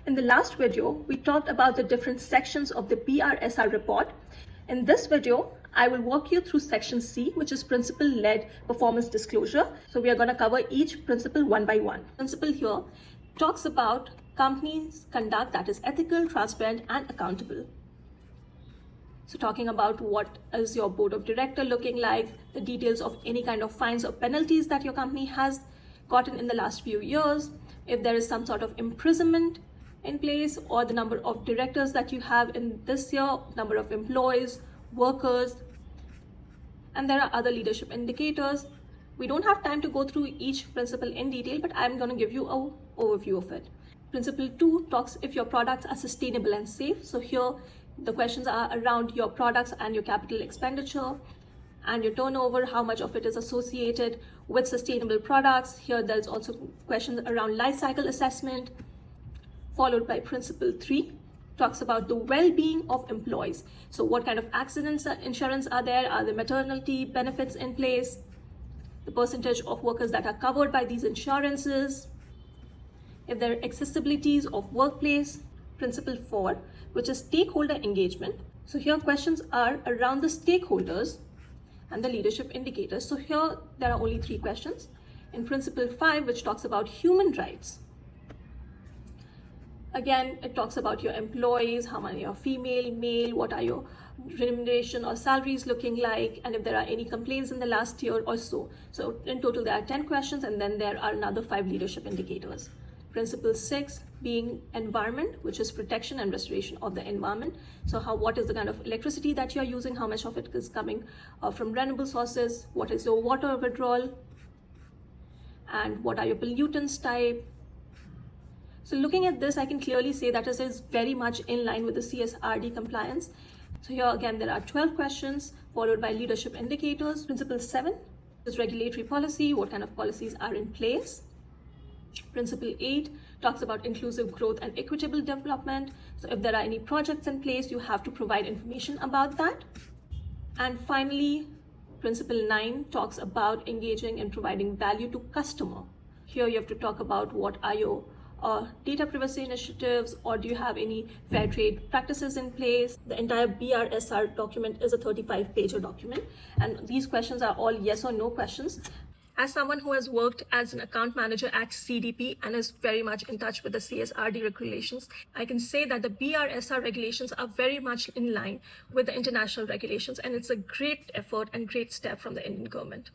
In the last video, we talked about the different sections of the brsr report. In this video, I will walk you through section C, which is principal-led performance disclosure. So we are going to cover each principle one by one. Principle here talks about companies' conduct that is ethical, transparent, and accountable. So talking about what is your board of director looking like, the details of any kind of fines or penalties that your company has gotten in the last few years, if there is some sort of imprisonment in place, or the number of directors that you have in this year, number of employees, workers, and there are other leadership indicators. We don't have time to go through each principle in detail, but I'm going to give you an overview of it. Principle 2 talks if your products are sustainable and safe. So here the questions are around your products and your capital expenditure and your turnover, how much of it is associated with sustainable products. Here there's also questions around life cycle assessment, followed by principle 3 talks about the well-being of employees. So what kind of accidents insurance are there? Are the maternity benefits in place? The percentage of workers that are covered by these insurances? If there are accessibilities of workplace. Principle 4, which is stakeholder engagement. So here questions are around the stakeholders and the leadership indicators. So here there are only 3 questions. In principle 5, which talks about human rights, again, it talks about your employees, how many are female, male, what are your remuneration or salaries looking like, and if there are any complaints in the last year or so. So in total, there are 10 questions, and then there are another 5 leadership indicators. Principle 6 being environment, which is protection and restoration of the environment. So what is the kind of electricity that you're using, how much of it is coming from renewable sources, what is your water withdrawal, and what are your pollutants type. So looking at this, I can clearly say that this is very much in line with the CSRD compliance. So here again, there are 12 questions followed by leadership indicators. Principle 7 is regulatory policy, what kind of policies are in place. Principle 8 talks about inclusive growth and equitable development. So if there are any projects in place, you have to provide information about that. And finally, principle 9 talks about engaging and providing value to customer. Here you have to talk about what are your data privacy initiatives, or do you have any fair trade practices in place? The entire brsr document is a 35-page document, and these questions are all yes or no questions. As someone who has worked as an account manager at CDP and is very much in touch with the CSRD regulations, I can say that the brsr regulations are very much in line with the international regulations, and it's a great effort and great step from the Indian government.